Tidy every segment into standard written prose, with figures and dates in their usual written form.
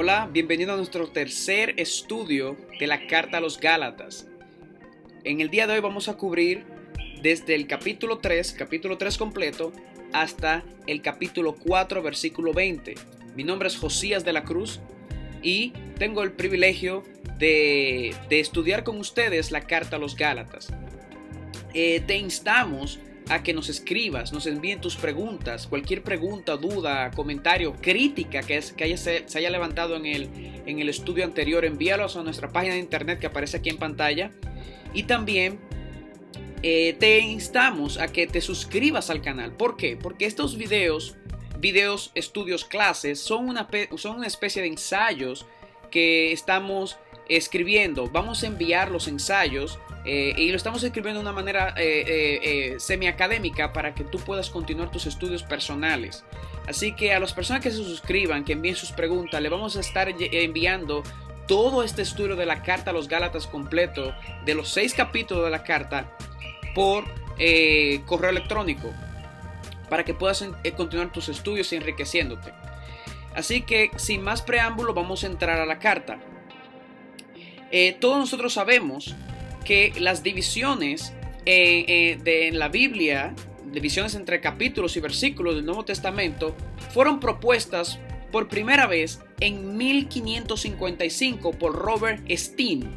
Hola, bienvenido a nuestro tercer estudio de la Carta a los Gálatas. En el día de hoy vamos a cubrir desde el capítulo 3 completo, hasta el capítulo 4, versículo 20. Mi nombre es Josías de la Cruz y tengo el privilegio de estudiar con ustedes la Carta a los Gálatas. Te instamos a que nos escribas, nos envíen tus preguntas, cualquier pregunta, duda, comentario, crítica se haya levantado en el estudio anterior, envíalos a nuestra página de internet que aparece aquí en pantalla. Y también te instamos a que te suscribas al canal. ¿Por qué? Porque estos videos, estudios, clases, son una especie de ensayos que estamos escribiendo. Vamos a enviar los ensayos y lo estamos escribiendo de una manera semiacadémica para que tú puedas continuar tus estudios personales. Así que a las personas que se suscriban, que envíen sus preguntas, le vamos a estar enviando todo este estudio de la Carta a los Gálatas completo, de los 6 capítulos de la carta, por correo electrónico, para que puedas continuar tus estudios y enriqueciéndote. Así que sin más preámbulo vamos a entrar a la carta. Todos nosotros sabemos que las divisiones en la Biblia, divisiones entre capítulos y versículos del Nuevo Testamento, fueron propuestas por primera vez en 1555 por Robert Steen.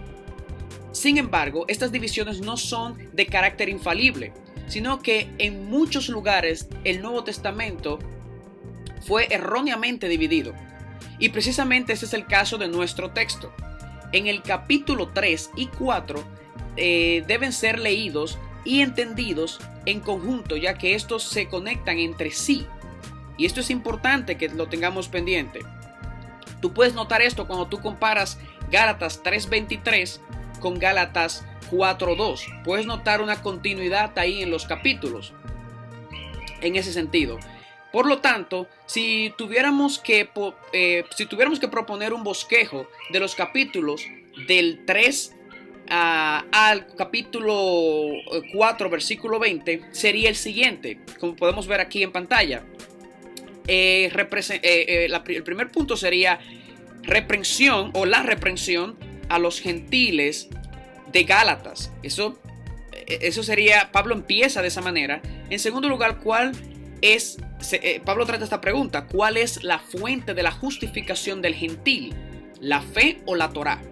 Sin embargo, estas divisiones no son de carácter infalible, sino que en muchos lugares el Nuevo Testamento fue erróneamente dividido. Y precisamente ese es el caso de nuestro texto. En el capítulo 3 y 4 deben ser leídos y entendidos en conjunto, ya que estos se conectan entre sí. Y esto es importante que lo tengamos pendiente. Tú puedes notar esto cuando tú comparas Gálatas 3:23 con Gálatas 4:2. Puedes notar una continuidad ahí en los capítulos, en ese sentido. Por lo tanto, si tuviéramos que proponer un bosquejo de los capítulos del 3 al capítulo 4, versículo 20, sería el siguiente, como podemos ver aquí en pantalla. El primer punto sería reprensión o la reprensión a los gentiles de Gálatas. Eso sería, Pablo empieza de esa manera. En segundo lugar, Pablo trata esta pregunta: ¿cuál es la fuente de la justificación del gentil? ¿La fe o la Torá?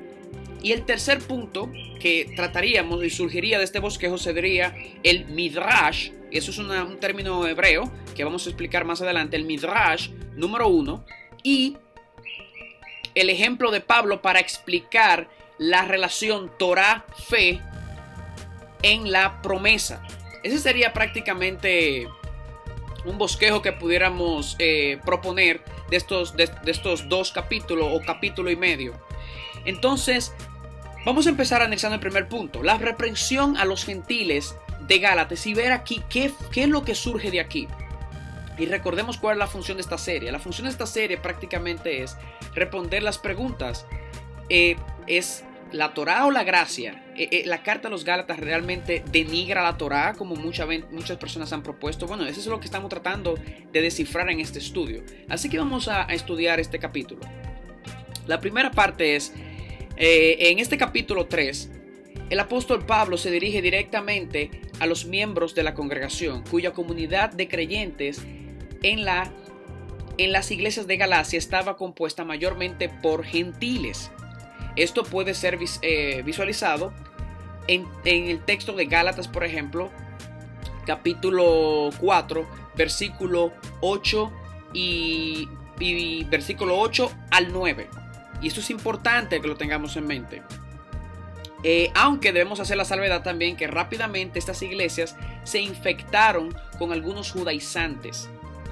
Y el tercer punto que trataríamos y surgiría de este bosquejo sería el midrash. Eso es un término hebreo que vamos a explicar más adelante. El midrash número 1 y el ejemplo de Pablo para explicar la relación Torá-fe en la promesa. Ese sería prácticamente un bosquejo que pudiéramos proponer de estos 2 capítulos o capítulo y medio. Entonces, vamos a empezar analizando el primer punto, la reprensión a los gentiles de Gálatas, y ver aquí qué es lo que surge de aquí. Y recordemos cuál es la función de esta serie. La función de esta serie prácticamente es responder las preguntas. ¿Es la Torá o la gracia? La carta a los Gálatas realmente denigra la Torá, como muchas personas han propuesto. Bueno, eso es lo que estamos tratando de descifrar en este estudio. Así que vamos a estudiar este capítulo. La primera parte es, en este capítulo 3, el apóstol Pablo se dirige directamente a los miembros de la congregación, cuya comunidad de creyentes en las iglesias de Galacia estaba compuesta mayormente por gentiles. Esto puede ser visualizado en el texto de Gálatas, por ejemplo, capítulo 4, versículo 8 y versículo 8 al 9. Y esto es importante que lo tengamos en mente. Aunque debemos hacer la salvedad también que rápidamente estas iglesias se infectaron con algunos judaizantes.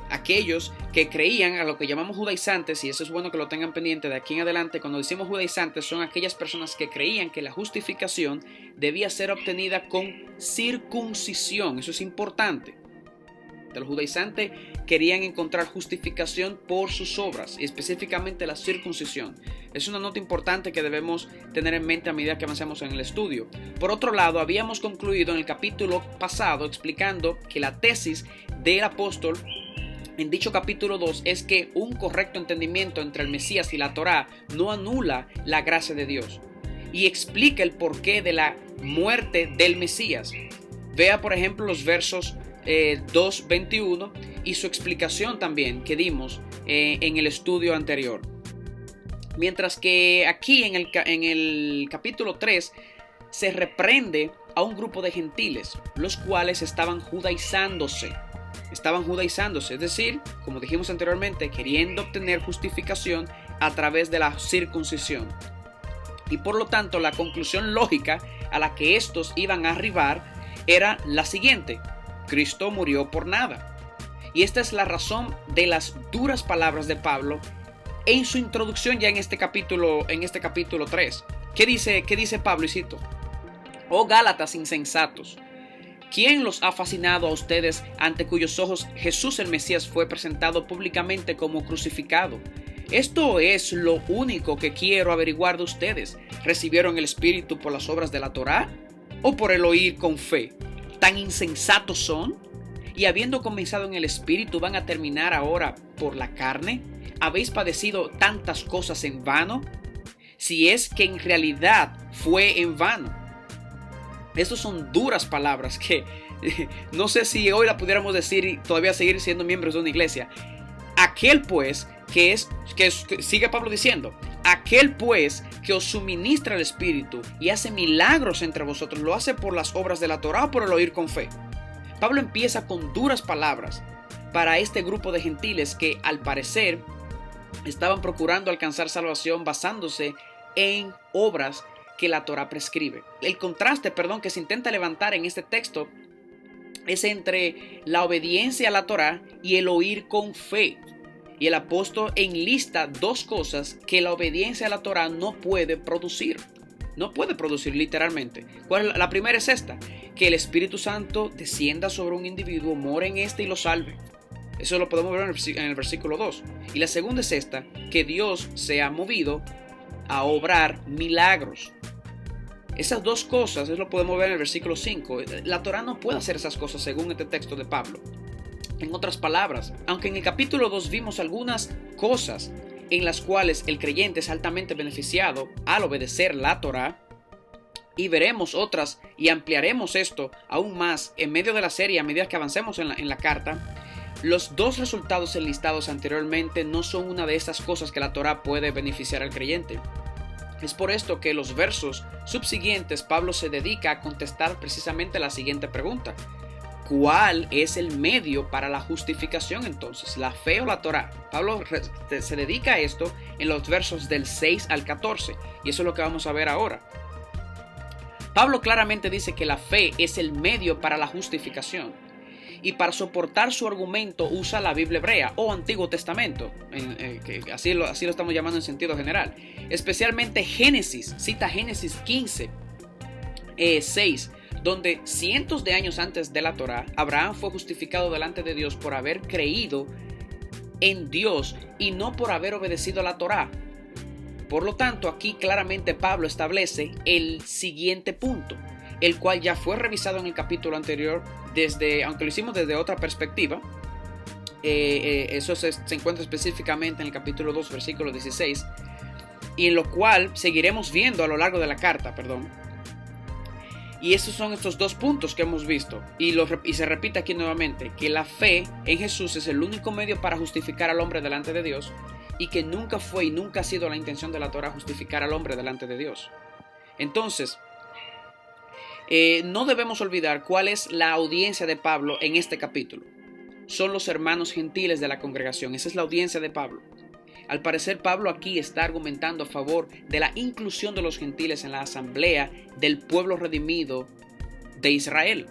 Aquellos que creían a lo que llamamos judaizantes, y eso es bueno que lo tengan pendiente de aquí en adelante. Cuando decimos judaizantes, son aquellas personas que creían que la justificación debía ser obtenida con circuncisión. Eso es importante. Los judaizantes querían encontrar justificación por sus obras, y específicamente la circuncisión. Es una nota importante que debemos tener en mente a medida que avancemos en el estudio. Por otro lado, habíamos concluido en el capítulo pasado explicando que la tesis del apóstol en dicho capítulo 2 es que un correcto entendimiento entre el Mesías y la Torá no anula la gracia de Dios y explica el porqué de la muerte del Mesías. Vea por ejemplo los versos 2:21 y su explicación también que dimos en el estudio anterior. Mientras que aquí en el capítulo 3 se reprende a un grupo de gentiles, los cuales estaban judaizándose, es decir, como dijimos anteriormente, queriendo obtener justificación a través de la circuncisión. Y por lo tanto, la conclusión lógica a la que estos iban a arribar era la siguiente: Cristo murió por nada. Y esta es la razón de las duras palabras de Pablo en su introducción ya en este capítulo 3. ¿Qué dice Pablo? Y cito: Oh Gálatas insensatos, ¿quién los ha fascinado a ustedes ante cuyos ojos Jesús el Mesías fue presentado públicamente como crucificado? Esto es lo único que quiero averiguar de ustedes. ¿Recibieron el Espíritu por las obras de la Torá o por el oír con fe? ¿Tan insensatos son? Y habiendo comenzado en el Espíritu, ¿van a terminar ahora por la carne? ¿Habéis padecido tantas cosas en vano? Si es que en realidad fue en vano. Estas son duras palabras que no sé si hoy la pudiéramos decir y todavía seguir siendo miembros de una iglesia. Aquel pues que sigue Pablo diciendo, aquel pues que os suministra el Espíritu y hace milagros entre vosotros, ¿lo hace por las obras de la Torá o por el oír con fe? Pablo empieza con duras palabras para este grupo de gentiles que al parecer estaban procurando alcanzar salvación basándose en obras que la Torá prescribe. El contraste, que se intenta levantar en este texto es entre la obediencia a la Torá y el oír con fe. Y el apóstol enlista dos cosas que la obediencia a la Torá no puede producir. No puede producir literalmente. La primera es esta: que el Espíritu Santo descienda sobre un individuo, more en este y lo salve. Eso lo podemos ver en el versículo 2. Y la segunda es esta: que Dios sea movido a obrar milagros. Esas dos cosas, eso lo podemos ver en el versículo 5. La Torá no puede hacer esas cosas según este texto de Pablo. En otras palabras, aunque en el capítulo 2 vimos algunas cosas en las cuales el creyente es altamente beneficiado al obedecer la Torá, y veremos otras y ampliaremos esto aún más en medio de la serie a medida que avancemos en la carta, los dos resultados enlistados anteriormente no son una de esas cosas que la Torá puede beneficiar al creyente. Es por esto que en los versos subsiguientes Pablo se dedica a contestar precisamente la siguiente pregunta: ¿cuál es el medio para la justificación entonces? ¿La fe o la Torá? Pablo se dedica a esto en los versos del 6 al 14 y eso es lo que vamos a ver ahora. Pablo claramente dice que la fe es el medio para la justificación y para soportar su argumento usa la Biblia hebrea o Antiguo Testamento, que así lo estamos llamando en sentido general, especialmente Génesis. Cita Génesis 15:6, donde cientos de años antes de la Torá, Abraham fue justificado delante de Dios por haber creído en Dios y no por haber obedecido a la Torá. Por lo tanto, aquí claramente Pablo establece el siguiente punto, el cual ya fue revisado en el capítulo anterior, aunque lo hicimos desde otra perspectiva. Eso se encuentra específicamente en el capítulo 2, versículo 16, y en lo cual seguiremos viendo a lo largo de la carta, Y esos son estos dos puntos que hemos visto. Y se repite aquí nuevamente, que la fe en Jesús es el único medio para justificar al hombre delante de Dios, y que nunca fue y nunca ha sido la intención de la Torá justificar al hombre delante de Dios. Entonces, no debemos olvidar cuál es la audiencia de Pablo en este capítulo. Son los hermanos gentiles de la congregación. Esa es la audiencia de Pablo. Al parecer, Pablo aquí está argumentando a favor de la inclusión de los gentiles en la asamblea del pueblo redimido de Israel,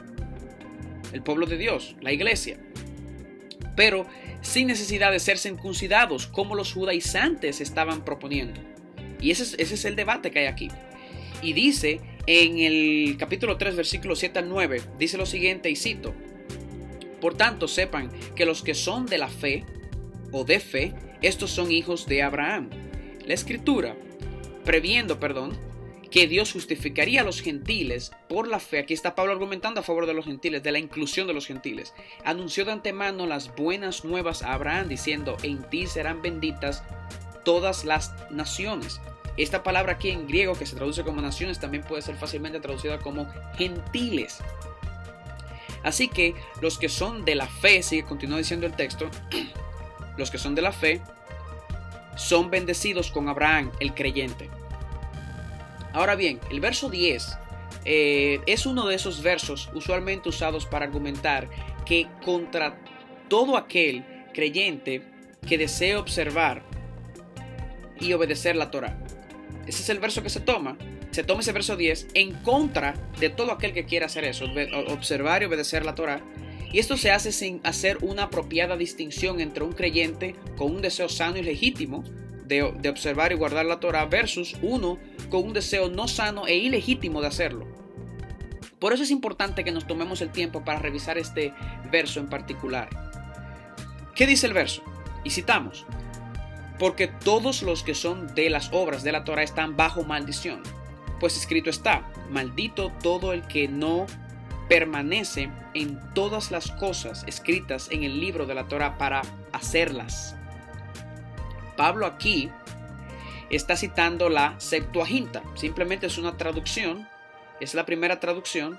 el pueblo de Dios, la iglesia, pero sin necesidad de ser circuncidados como los judaizantes estaban proponiendo. Y ese es el debate que hay aquí. Y dice en el capítulo 3, versículos 7 al 9, dice lo siguiente, y cito: Por tanto, sepan que los que son de la fe, o de fe, estos son hijos de Abraham. La Escritura, previendo, que Dios justificaría a los gentiles por la fe. Aquí está Pablo argumentando a favor de los gentiles, de la inclusión de los gentiles. Anunció de antemano las buenas nuevas a Abraham, diciendo: en ti serán benditas todas las naciones. Esta palabra aquí en griego, que se traduce como naciones, también puede ser fácilmente traducida como gentiles. Así que los que son de la fe, sigue, continúa diciendo el texto, los que son de la fe son bendecidos con Abraham, el creyente. Ahora bien, el verso 10 es uno de esos versos usualmente usados para argumentar que contra todo aquel creyente que desee observar y obedecer la Torá. Ese es el verso que se toma ese verso 10 en contra de todo aquel que quiera hacer eso, observar y obedecer la Torá. Y esto se hace sin hacer una apropiada distinción entre un creyente con un deseo sano y legítimo de observar y guardar la Torá versus uno con un deseo no sano e ilegítimo de hacerlo. Por eso es importante que nos tomemos el tiempo para revisar este verso en particular. ¿Qué dice el verso? Y citamos: porque todos los que son de las obras de la Torá están bajo maldición. Pues escrito está: maldito todo el que no permanece en todas las cosas escritas en el libro de la Torá para hacerlas. Pablo aquí está citando la Septuaginta. Simplemente es una traducción, es la primera traducción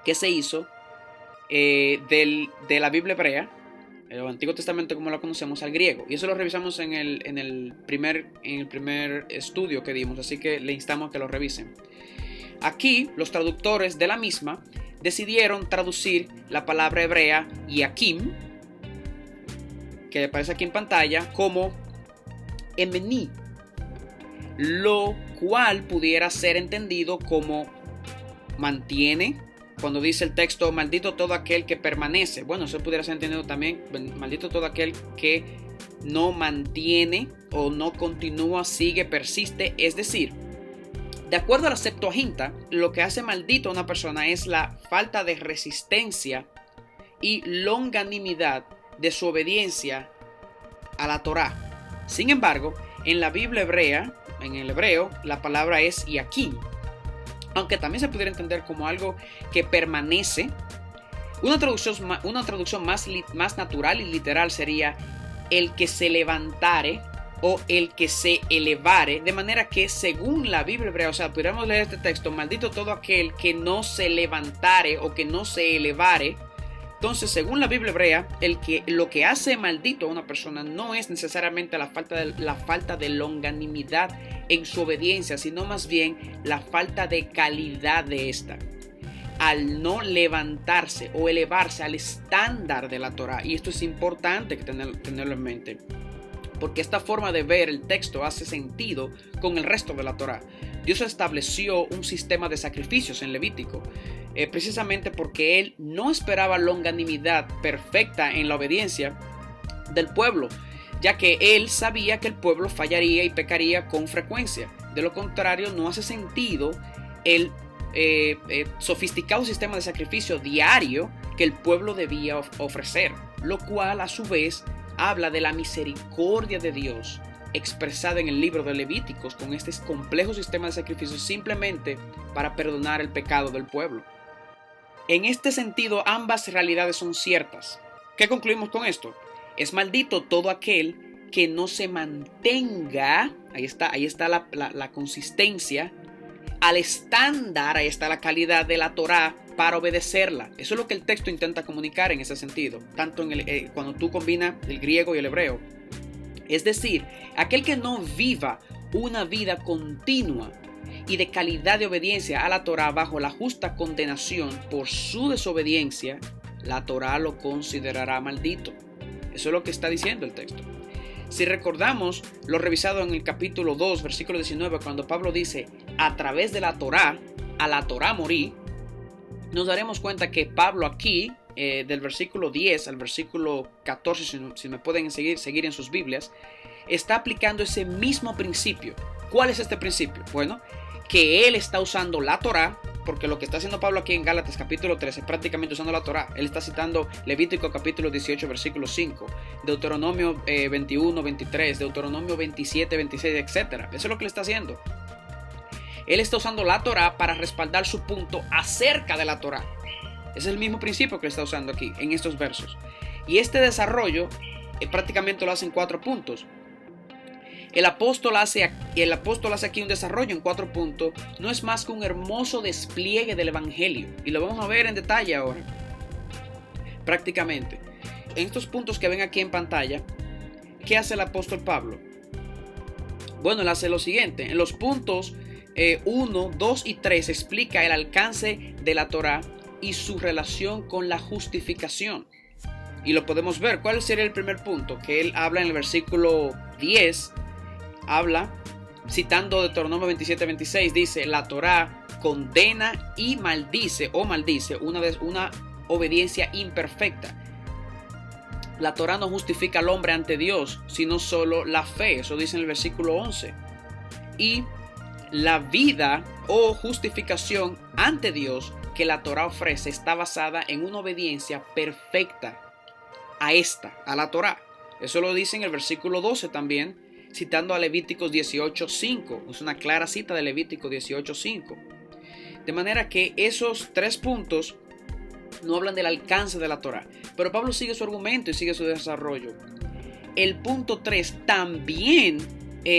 que se hizo de la Biblia hebrea, el Antiguo Testamento como lo conocemos, al griego. Y eso lo revisamos en el primer estudio que dimos, así que le instamos a que lo revisen. Aquí los traductores de la misma decidieron traducir la palabra hebrea Yakim, que aparece aquí en pantalla, como emení, lo cual pudiera ser entendido como mantiene. Cuando dice el texto: maldito todo aquel que permanece, bueno, eso pudiera ser entendido también: maldito todo aquel que no mantiene o no continúa, sigue, persiste. Es decir, de acuerdo a la Septuaginta, lo que hace maldito a una persona es la falta de resistencia y longanimidad de su obediencia a la Torá. Sin embargo, en la Biblia hebrea, en el hebreo, la palabra es yakim, aunque también se pudiera entender como algo que permanece. Una traducción más natural y literal sería el que se levantare o el que se elevare, de manera que según la Biblia hebrea, o sea, pudiéramos leer este texto: maldito todo aquel que no se levantare o que no se elevare. Entonces, según la Biblia hebrea, lo que hace maldito a una persona no es necesariamente la falta de longanimidad en su obediencia, sino más bien la falta de calidad de esta, al no levantarse o elevarse al estándar de la Torá. Y esto es importante tenerlo en mente, porque esta forma de ver el texto hace sentido con el resto de la Torá. Dios estableció un sistema de sacrificios en Levítico, precisamente porque Él no esperaba longanimidad perfecta en la obediencia del pueblo, ya que Él sabía que el pueblo fallaría y pecaría con frecuencia. De lo contrario, no hace sentido el sofisticado sistema de sacrificio diario que el pueblo debía ofrecer, lo cual a su vez habla de la misericordia de Dios expresada en el libro de Levíticos, con este complejo sistema de sacrificios simplemente para perdonar el pecado del pueblo. En este sentido, ambas realidades son ciertas. ¿Qué concluimos con esto? Es maldito todo aquel que no se mantenga, ahí está la consistencia, al estándar, ahí está la calidad de la Torá para obedecerla. Eso es lo que el texto intenta comunicar en ese sentido, tanto cuando tú combinas el griego y el hebreo. Es decir, aquel que no viva una vida continua y de calidad de obediencia a la Torá bajo la justa condenación por su desobediencia, la Torá lo considerará maldito. Eso es lo que está diciendo el texto. Si recordamos lo revisado en el capítulo 2, versículo 19, cuando Pablo dice: a través de la Torá, a la Torá morí, nos daremos cuenta que Pablo aquí, del versículo 10 al versículo 14, si me pueden seguir en sus Biblias, está aplicando ese mismo principio. ¿Cuál es este principio? Bueno, que él está usando la Torá, porque lo que está haciendo Pablo aquí en Gálatas capítulo 13 es prácticamente usando la Torá. Él está citando Levítico capítulo 18 versículo 5, Deuteronomio 21, 23, Deuteronomio 27, 26, etc. Eso es lo que él está haciendo. Él está usando la Torá para respaldar su punto acerca de la Torá. Es el mismo principio que está usando aquí, en estos versos. Y este desarrollo prácticamente lo hace en 4 puntos. El apóstol hace aquí un desarrollo en 4 puntos. No es más que un hermoso despliegue del evangelio. Y lo vamos a ver en detalle ahora. Prácticamente. En estos puntos que ven aquí en pantalla, ¿qué hace el apóstol Pablo? Bueno, él hace lo siguiente. En los puntos 1, 2 y 3 explica el alcance de la Torá y su relación con la justificación. Y lo podemos ver. ¿Cuál sería el primer punto? Que él habla en el versículo 10. Habla, citando Deuteronomio 27-26, dice: la Torá condena y maldice una obediencia imperfecta. La Torá no justifica al hombre ante Dios, sino solo la fe. Eso dice en el versículo 11. Y la vida o justificación ante Dios que la Torá ofrece está basada en una obediencia perfecta a la Torá. Eso lo dice en el versículo 12 también, citando a Levíticos 18:5. Es una clara cita de Levíticos 18:5. De manera que esos 3 puntos no hablan del alcance de la Torá. Pero Pablo sigue su argumento y sigue su desarrollo. El punto 3 también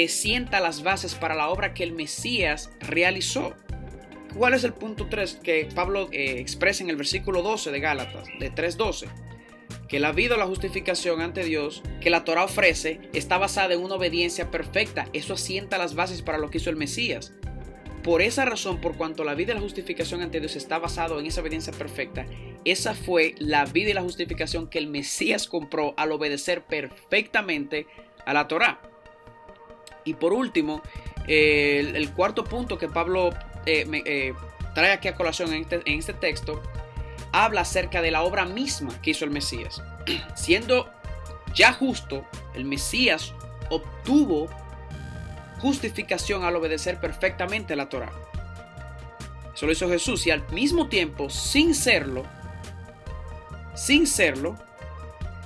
sienta las bases para la obra que el Mesías realizó. ¿Cuál es el punto 3 que Pablo expresa en el versículo 12 de Gálatas, de 3:12? Que la vida o la justificación ante Dios que la Torá ofrece está basada en una obediencia perfecta. Eso asienta las bases para lo que hizo el Mesías. Por esa razón, por cuanto la vida y la justificación ante Dios está basado en esa obediencia perfecta, esa fue la vida y la justificación que el Mesías compró al obedecer perfectamente a la Torá. Y por último, el cuarto punto que Pablo trae aquí a colación en este texto, habla acerca de la obra misma que hizo el Mesías. Siendo ya justo, el Mesías obtuvo justificación al obedecer perfectamente la Torá. Eso lo hizo Jesús, y al mismo tiempo, sin serlo,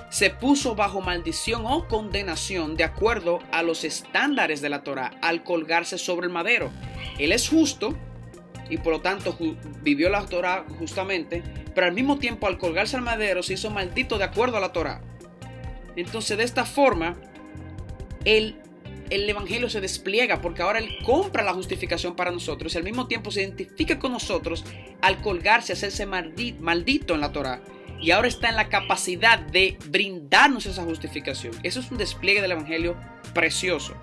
se puso bajo maldición o condenación de acuerdo a los estándares de la Torá al colgarse sobre el madero. Él es justo y por lo tanto vivió la Torá justamente, pero al mismo tiempo al colgarse al madero se hizo maldito de acuerdo a la Torá. Entonces, de esta forma, el evangelio se despliega, porque ahora él compra la justificación para nosotros y al mismo tiempo se identifica con nosotros al colgarse, hacerse maldito en la Torá, y ahora está en la capacidad de brindarnos esa justificación. Eso es un despliegue del evangelio precioso.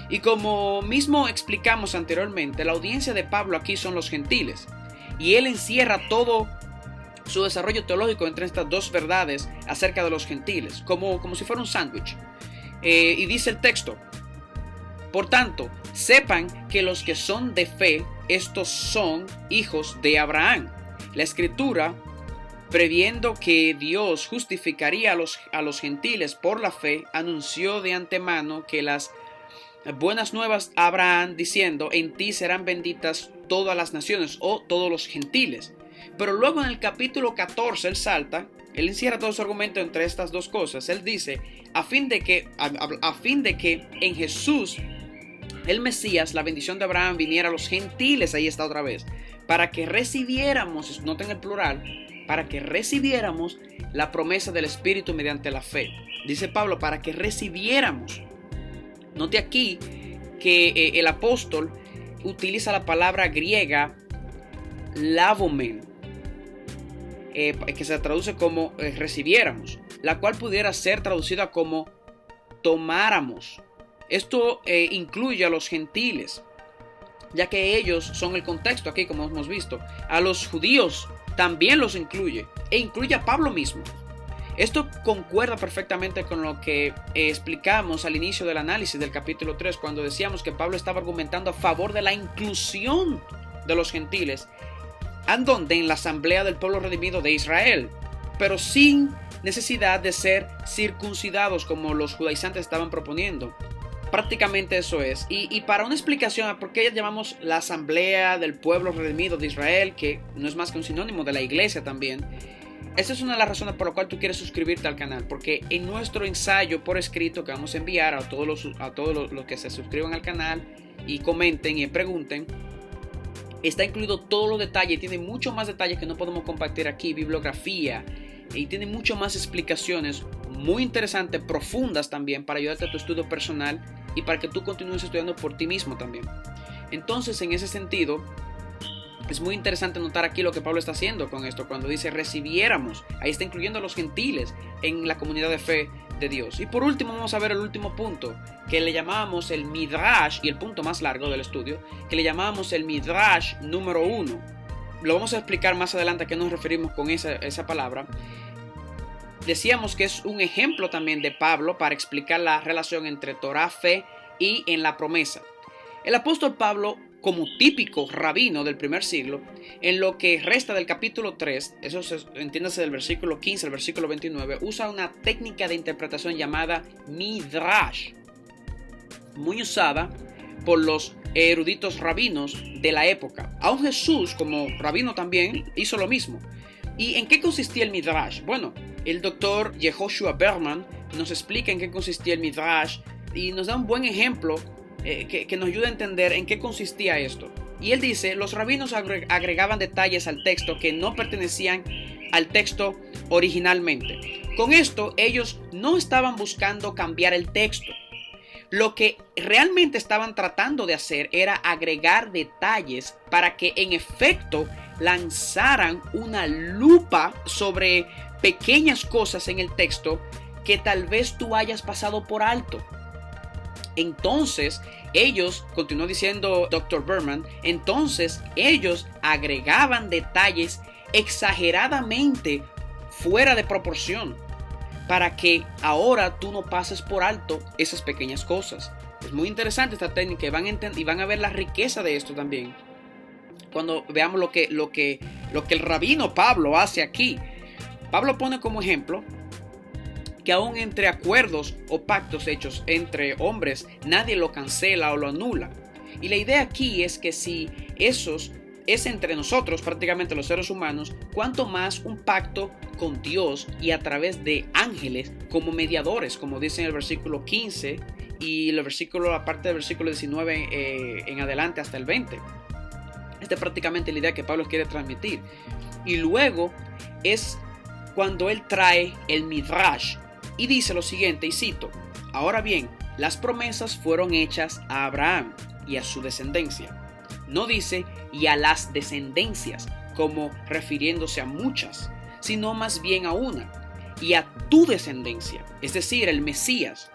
Y como mismo explicamos anteriormente, la audiencia de Pablo aquí son los gentiles, y él encierra todo su desarrollo teológico entre estas dos verdades acerca de los gentiles, como si fuera un sándwich. Y dice el texto: por tanto, sepan que los que son de fe, estos son hijos de Abraham. La Escritura, previendo que Dios justificaría a los gentiles por la fe, anunció de antemano que las buenas nuevas a Abraham, diciendo: en ti serán benditas todas las naciones, o todos los gentiles. Pero luego en el capítulo 14 él encierra todo su argumento entre estas dos cosas. Él dice: a fin de que en Jesús, el Mesías, la bendición de Abraham viniera a los gentiles. Ahí está otra vez. Para que recibiéramos, noten el plural, para que recibiéramos la promesa del Espíritu mediante la fe. Dice Pablo, para que recibiéramos. Note aquí que el apóstol utiliza la palabra griega lavomen, que se traduce como recibiéramos, la cual pudiera ser traducida como tomáramos. Esto incluye a los gentiles, ya que ellos son el contexto aquí, como hemos visto. A los judíos también los incluye, e incluye a Pablo mismo. Esto concuerda perfectamente con lo que explicamos al inicio del análisis del capítulo 3, cuando decíamos que Pablo estaba argumentando a favor de la inclusión de los gentiles, en la asamblea del pueblo redimido de Israel, pero sin necesidad de ser circuncidados como los judaizantes estaban proponiendo. Prácticamente eso es. Y para una explicación a por qué llamamos la asamblea del pueblo redimido de Israel, que no es más que un sinónimo de la iglesia también, esa es una de las razones por la cual tú quieres suscribirte al canal, porque en nuestro ensayo por escrito que vamos a enviar a todos los que se suscriban al canal y comenten y pregunten, está incluido todos los detalles, tiene mucho más detalles que no podemos compartir aquí, bibliografía, y tiene mucho más explicaciones muy interesantes, profundas también, para ayudarte a tu estudio personal y para que tú continúes estudiando por ti mismo también. Entonces, en ese sentido, es muy interesante notar aquí lo que Pablo está haciendo con esto, cuando dice recibiéramos, ahí está incluyendo a los gentiles en la comunidad de fe de Dios. Y por último vamos a ver el último punto, que le llamábamos el Midrash, y el punto más largo del estudio, que le llamábamos el Midrash número 1. Lo vamos a explicar más adelante a qué nos referimos con esa palabra. Decíamos que es un ejemplo también de Pablo para explicar la relación entre Torah, fe y en la promesa. El apóstol Pablo, como típico rabino del primer siglo, en lo que resta del capítulo 3, eso entiéndase del versículo 15 al versículo 29, usa una técnica de interpretación llamada Midrash, muy usada por los eruditos rabinos de la época. Aún Jesús, como rabino también, hizo lo mismo. ¿Y en qué consistía el Midrash? Bueno, el doctor Yehoshua Berman nos explica en qué consistía el Midrash y nos da un buen ejemplo que nos ayuda a entender en qué consistía esto. Y él dice, los rabinos agregaban detalles al texto que no pertenecían al texto originalmente. Con esto, ellos no estaban buscando cambiar el texto. Lo que realmente estaban tratando de hacer era agregar detalles para que en efecto lanzaran una lupa sobre pequeñas cosas en el texto que tal vez tú hayas pasado por alto. Entonces, ellos, continuó diciendo Dr. Berman, entonces ellos agregaban detalles exageradamente fuera de proporción para que ahora tú no pases por alto esas pequeñas cosas. Es muy interesante esta técnica y van a ver la riqueza de esto también cuando veamos lo que el rabino Pablo hace aquí. Pablo pone como ejemplo que aún entre acuerdos o pactos hechos entre hombres, nadie lo cancela o lo anula. Y la idea aquí es que si esos es entre nosotros, prácticamente los seres humanos, cuanto más un pacto con Dios y a través de ángeles como mediadores, como dice en el versículo 15 y la parte del versículo 19 en adelante hasta el 20. Esta es prácticamente la idea que Pablo quiere transmitir. Y luego es cuando él trae el Midrash y dice lo siguiente, y cito, ahora bien, las promesas fueron hechas a Abraham y a su descendencia. No dice y a las descendencias, como refiriéndose a muchas, sino más bien a una, y a tu descendencia, es decir, el Mesías.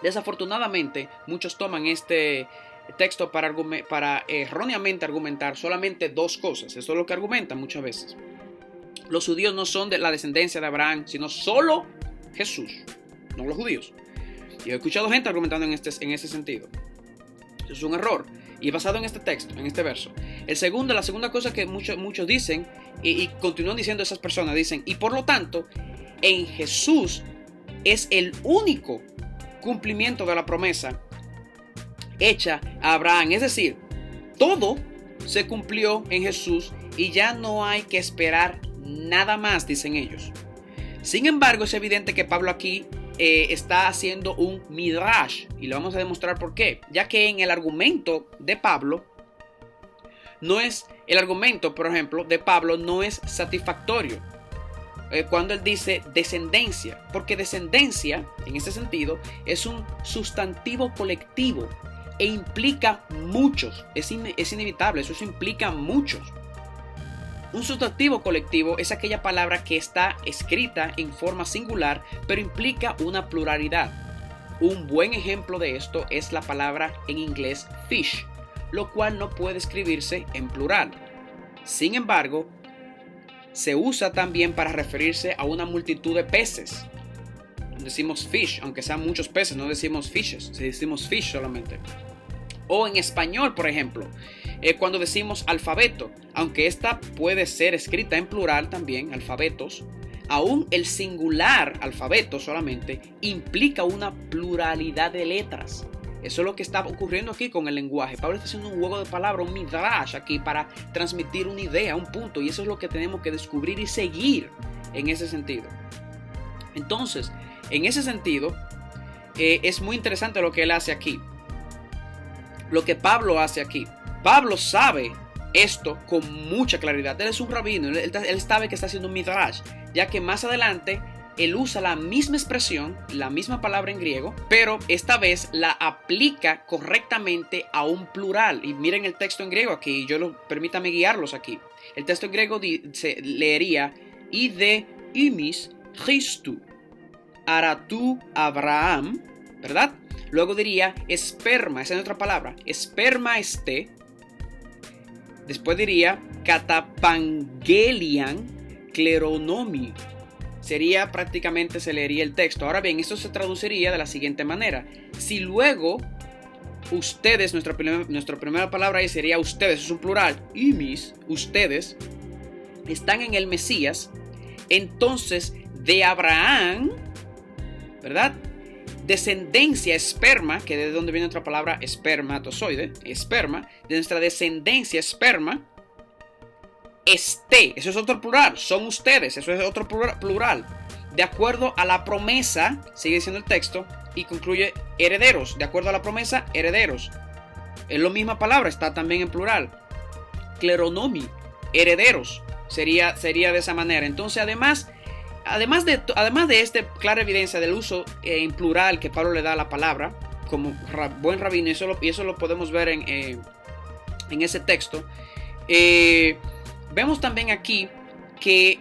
Desafortunadamente, muchos toman este texto para erróneamente argumentar solamente dos cosas. Eso es lo que argumentan muchas veces. Los judíos no son de la descendencia de Abraham, sino solo Jesús, no los judíos. Y he escuchado gente argumentando en ese sentido. Eso es un error. Y basado en este texto, en este verso. La segunda cosa que muchos dicen, y continúan diciendo esas personas, dicen, y por lo tanto, en Jesús es el único cumplimiento de la promesa hecha a Abraham. Es decir, todo se cumplió en Jesús y ya no hay que esperar nada más, dicen ellos. Sin embargo, es evidente que Pablo aquí está haciendo un midrash y lo vamos a demostrar por qué, ya que en el argumento de Pablo por ejemplo, de Pablo no es satisfactorio cuando él dice descendencia, porque descendencia en este sentido es un sustantivo colectivo e implica muchos, es inevitable, eso implica muchos. Un sustantivo colectivo es aquella palabra que está escrita en forma singular, pero implica una pluralidad. Un buen ejemplo de esto es la palabra en inglés fish, lo cual no puede escribirse en plural. Sin embargo, se usa también para referirse a una multitud de peces. Decimos fish, aunque sean muchos peces, no decimos fishes, decimos fish solamente. O en español, por ejemplo, cuando decimos alfabeto, aunque esta puede ser escrita en plural también, alfabetos, aún el singular alfabeto solamente implica una pluralidad de letras. Eso es lo que está ocurriendo aquí con el lenguaje. Pablo está haciendo un juego de palabras, un midrash aquí para transmitir una idea, un punto, y eso es lo que tenemos que descubrir y seguir en ese sentido. Entonces, en ese sentido, es muy interesante lo que él hace aquí. Lo que Pablo hace aquí. Pablo sabe esto con mucha claridad. Él es un rabino, él sabe que está haciendo un midrash, ya que más adelante él usa la misma expresión, la misma palabra en griego, pero esta vez la aplica correctamente a un plural. Y miren el texto en griego aquí, permítame guiarlos aquí. El texto en griego se leería ide imis Christu, aratu Abraham, ¿verdad? Luego diría esperma, esa es otra palabra, esperma este. Después diría katapangelian kleronomi. Sería prácticamente, se leería el texto. Ahora bien, esto se traduciría de la siguiente manera. Si luego ustedes, nuestra primera palabra ahí sería ustedes, es un plural, imis, ustedes, están en el Mesías, entonces de Abraham, ¿verdad? Descendencia, esperma, que de donde viene otra palabra, espermatozoide, esperma, de nuestra descendencia, esperma, eso es otro plural, son ustedes, eso es otro plural, de acuerdo a la promesa, sigue diciendo el texto, y concluye herederos, de acuerdo a la promesa, herederos. Es la misma palabra, está también en plural. Kleronomi, herederos, sería de esa manera. Entonces, además de esta clara evidencia del uso en plural que Pablo le da a la palabra, como buen rabino, y eso lo podemos ver en ese texto, vemos también aquí que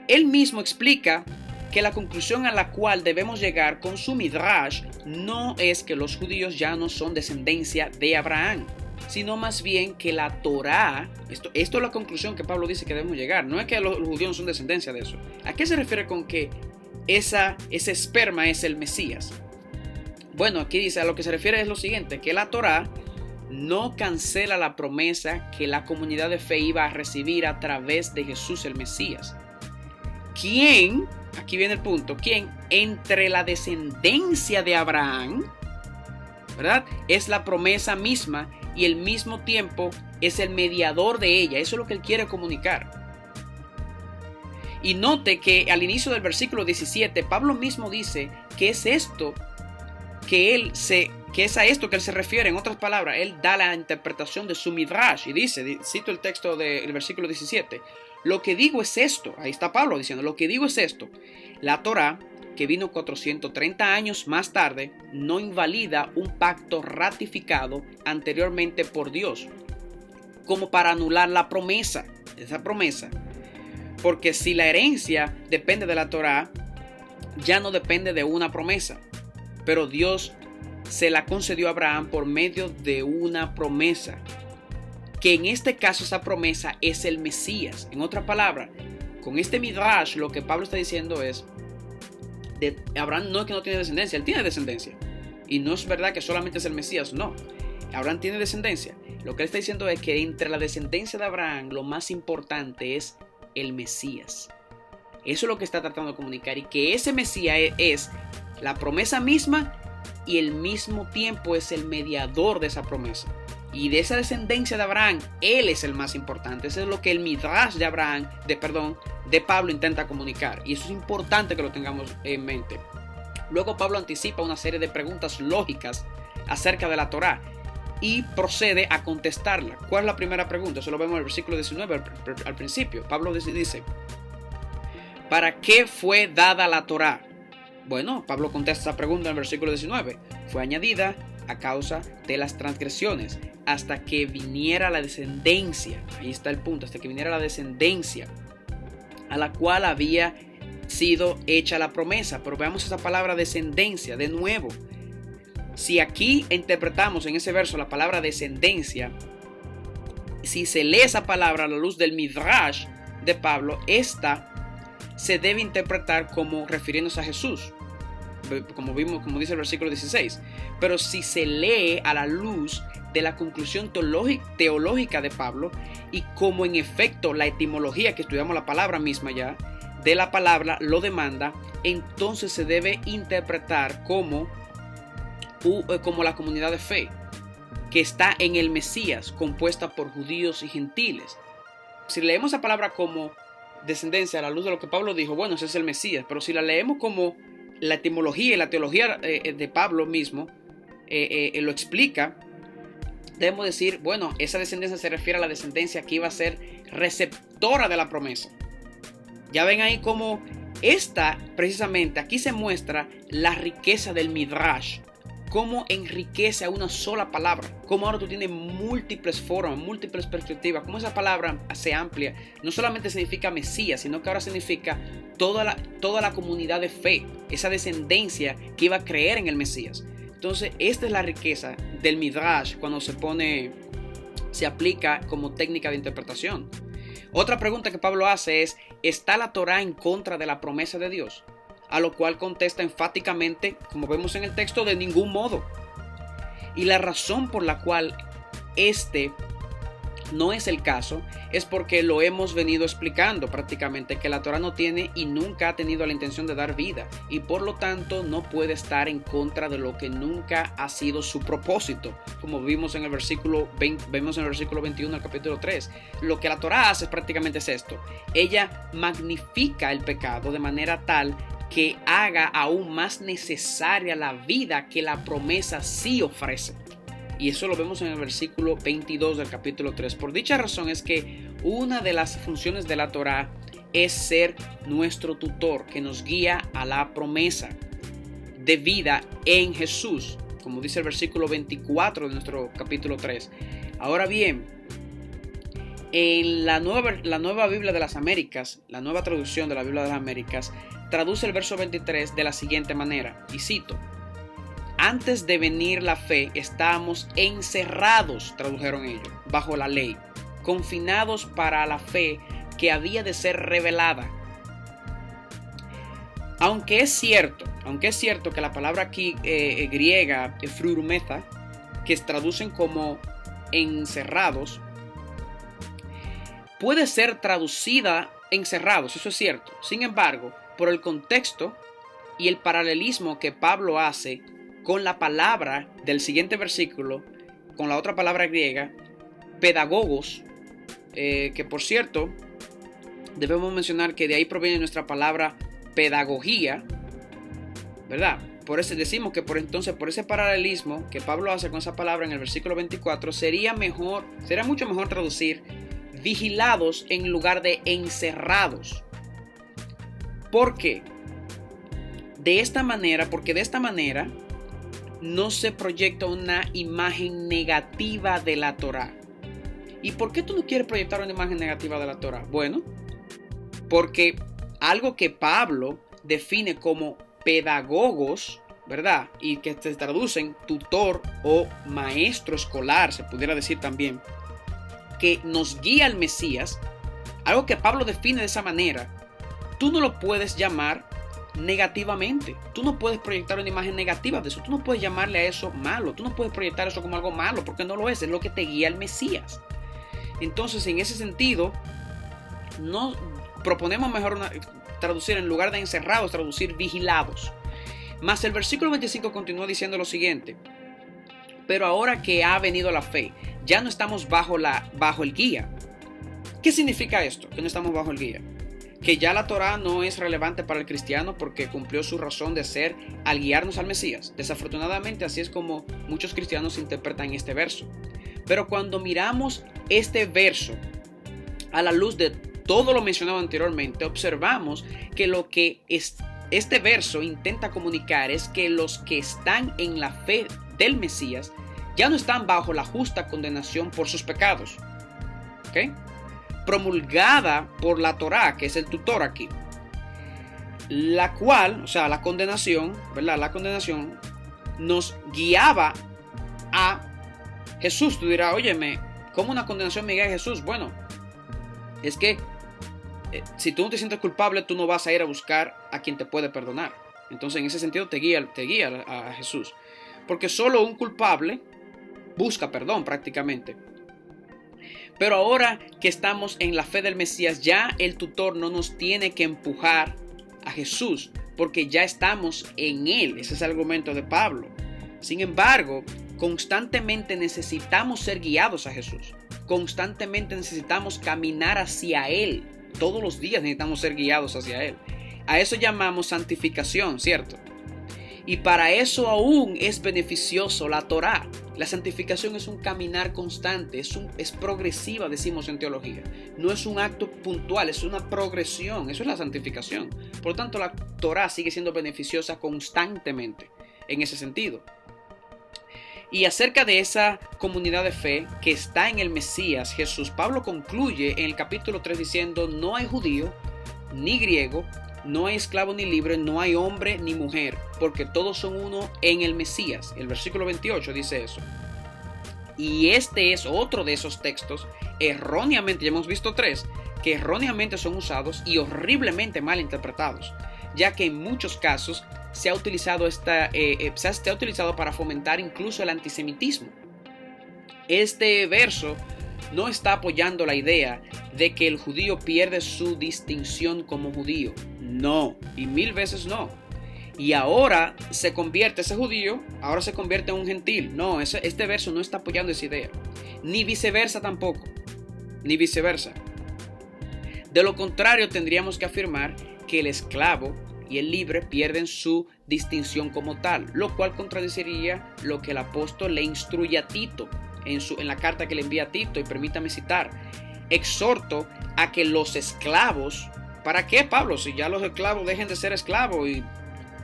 él mismo explica que la conclusión a la cual debemos llegar con su midrash no es que los judíos ya no son descendencia de Abraham, sino más bien que la Torá, esto es la conclusión que Pablo dice que debemos llegar, no es que los judíos no son descendencia de eso. ¿A qué se refiere con que ese esperma es el Mesías? Bueno, aquí dice, a lo que se refiere es lo siguiente, que la Torá no cancela la promesa que la comunidad de fe iba a recibir a través de Jesús el Mesías. ¿Quién? Aquí viene el punto. ¿Quién? Entre la descendencia de Abraham, ¿verdad? Es la promesa misma y al mismo tiempo es el mediador de ella. Eso es lo que él quiere comunicar. Y note que al inicio del versículo 17, Pablo mismo dice que es esto que es a esto que él se refiere. En otras palabras, él da la interpretación de su midrash y dice, cito el texto del versículo 17, lo que digo es esto, ahí está Pablo diciendo, lo que digo es esto, la Torá, que vino 430 años más tarde, no invalida un pacto ratificado anteriormente por Dios, como para anular la promesa, esa promesa, porque si la herencia depende de la Torá, ya no depende de una promesa, pero Dios se la concedió a Abraham por medio de una promesa, que en este caso esa promesa es el Mesías. En otra palabra, con este midrash lo que Pablo está diciendo es, Abraham no es que no tiene descendencia, él tiene descendencia, y no es verdad que solamente es el Mesías, no, Abraham tiene descendencia. Lo que él está diciendo es que entre la descendencia de Abraham lo más importante es el Mesías. Eso es lo que está tratando de comunicar, y que ese Mesías es la promesa misma y al mismo tiempo es el mediador de esa promesa. Y de esa descendencia de Abraham, él es el más importante. Eso es lo que el midrash de Pablo intenta comunicar. Y eso es importante que lo tengamos en mente. Luego Pablo anticipa una serie de preguntas lógicas acerca de la Torá y procede a contestarla. ¿Cuál es la primera pregunta? Eso lo vemos en el versículo 19 al principio. Pablo dice, ¿para qué fue dada la Torá? Bueno, Pablo contesta esa pregunta en el versículo 19. Fue añadida a causa de las transgresiones, hasta que viniera la descendencia. Ahí está el punto, hasta que viniera la descendencia a la cual había sido hecha la promesa. Pero veamos esa palabra descendencia de nuevo. Si aquí interpretamos en ese verso la palabra descendencia, si se lee esa palabra a la luz del midrash de Pablo, esta se debe interpretar como refiriéndose a Jesús, como dice el versículo 16. Pero si se lee a la luz de la conclusión teológica de Pablo, y como en efecto la etimología que estudiamos la palabra misma ya, de la palabra lo demanda, entonces se debe interpretar como la comunidad de fe que está en el Mesías, compuesta por judíos y gentiles. Si leemos esa palabra como descendencia a la luz de lo que Pablo dijo, bueno, ese es el Mesías. Pero si la leemos como la etimología y la teología de Pablo mismo lo explica, debemos decir, bueno, esa descendencia se refiere a la descendencia que iba a ser receptora de la promesa. Ya ven ahí cómo precisamente, aquí se muestra la riqueza del Midrash, cómo enriquece a una sola palabra, cómo ahora tú tienes múltiples formas, múltiples perspectivas, cómo esa palabra se amplia, no solamente significa Mesías, sino que ahora significa toda la comunidad de fe, esa descendencia que iba a creer en el Mesías. Entonces, esta es la riqueza del Midrash cuando se aplica como técnica de interpretación. Otra pregunta que Pablo hace es, ¿está la Torá en contra de la promesa de Dios? A lo cual contesta enfáticamente, como vemos en el texto, de ningún modo. Y la razón por la cual no es el caso es porque lo hemos venido explicando prácticamente, que la Torá no tiene y nunca ha tenido la intención de dar vida, y por lo tanto no puede estar en contra de lo que nunca ha sido su propósito, como vimos en el versículo 21 del capítulo 3. Lo que la Torá hace prácticamente es esto: ella magnifica el pecado de manera tal que haga aún más necesaria la vida que la promesa sí ofrece. Y eso lo vemos en el versículo 22 del capítulo 3. Por dicha razón es que una de las funciones de la Torá es ser nuestro tutor, que nos guía a la promesa de vida en Jesús, como dice el versículo 24 de nuestro capítulo 3. Ahora bien, en la nueva Biblia de las Américas, la nueva traducción de la Biblia de las Américas, traduce el verso 23 de la siguiente manera, y cito: antes de venir la fe, estábamos encerrados, tradujeron ellos, bajo la ley, confinados para la fe que había de ser revelada. Aunque es cierto que la palabra aquí griega, frurmeta, que traducen como encerrados, puede ser traducida encerrados, eso es cierto. Sin embargo, por el contexto y el paralelismo que Pablo hace con la palabra del siguiente versículo, con la otra palabra griega, pedagogos, que por cierto, debemos mencionar que de ahí proviene nuestra palabra pedagogía, ¿verdad? Por eso decimos que por ese paralelismo que Pablo hace con esa palabra en el versículo 24, sería mucho mejor traducir vigilados en lugar de encerrados. ¿Por qué? Porque de esta manera no se proyecta una imagen negativa de la Torá. ¿Y por qué tú no quieres proyectar una imagen negativa de la Torá? Bueno, porque algo que Pablo define como pedagogos, ¿verdad? Y que se traducen tutor o maestro escolar, se pudiera decir también, que nos guía al Mesías, algo que Pablo define de esa manera, tú no lo puedes llamar negativamente. Tú no puedes proyectar una imagen negativa de eso. Tú no puedes llamarle a eso malo. Tú no puedes proyectar eso como algo malo, porque no lo es lo que te guía al Mesías. Entonces, en ese sentido, no proponemos mejor traducir, en lugar de encerrados, traducir vigilados. Más el versículo 25 continúa diciendo lo siguiente: pero ahora que ha venido la fe, ya no estamos bajo el guía. ¿Qué significa esto? Que no estamos bajo el guía. Que ya la Torá no es relevante para el cristiano porque cumplió su razón de ser al guiarnos al Mesías. Desafortunadamente, así es como muchos cristianos interpretan este verso. Pero cuando miramos este verso a la luz de todo lo mencionado anteriormente, observamos que lo que este verso intenta comunicar es que los que están en la fe del Mesías ya no están bajo la justa condenación por sus pecados. ¿Ok? Promulgada por la Torá, que es el tutor aquí, la cual, o sea, la condenación, ¿verdad? La condenación nos guiaba a Jesús. Tú dirás, óyeme, ¿cómo una condenación me guía a Jesús? Bueno, es que si tú no te sientes culpable, tú no vas a ir a buscar a quien te puede perdonar. Entonces, en ese sentido, te guía a Jesús. Porque solo un culpable busca perdón prácticamente. Pero ahora que estamos en la fe del Mesías, ya el tutor no nos tiene que empujar a Jesús, porque ya estamos en Él. Ese es el argumento de Pablo. Sin embargo, constantemente necesitamos ser guiados a Jesús. Constantemente necesitamos caminar hacia Él. Todos los días necesitamos ser guiados hacia Él. A eso llamamos santificación, ¿cierto? Y para eso aún es beneficioso la Torá. La santificación es un caminar constante, es progresiva, decimos en teología. No es un acto puntual, es una progresión. Eso es la santificación. Por lo tanto, la Torá sigue siendo beneficiosa constantemente en ese sentido. Y acerca de esa comunidad de fe que está en el Mesías, Jesús, Pablo concluye en el capítulo 3 diciendo: no hay judío ni griego, no hay esclavo ni libre, no hay hombre ni mujer, porque todos son uno en el Mesías. El versículo 28 dice eso. Y este es otro de esos textos erróneamente, ya hemos visto 3, que erróneamente son usados y horriblemente mal interpretados, ya que en muchos casos se ha utilizado para fomentar incluso el antisemitismo. Este verso no está apoyando la idea de que el judío pierde su distinción como judío. No, y 1000 veces no. Y ahora ese judío, ahora se convierte en un gentil. No, este verso no está apoyando esa idea. Ni viceversa tampoco. Ni viceversa. De lo contrario, tendríamos que afirmar que el esclavo y el libre pierden su distinción como tal, lo cual contradeciría lo que el apóstol le instruye a Tito en la carta que le envía a Tito. Y permítame citar: exhorto a que los esclavos, ¿para qué, Pablo? Si ya los esclavos dejen de ser esclavos y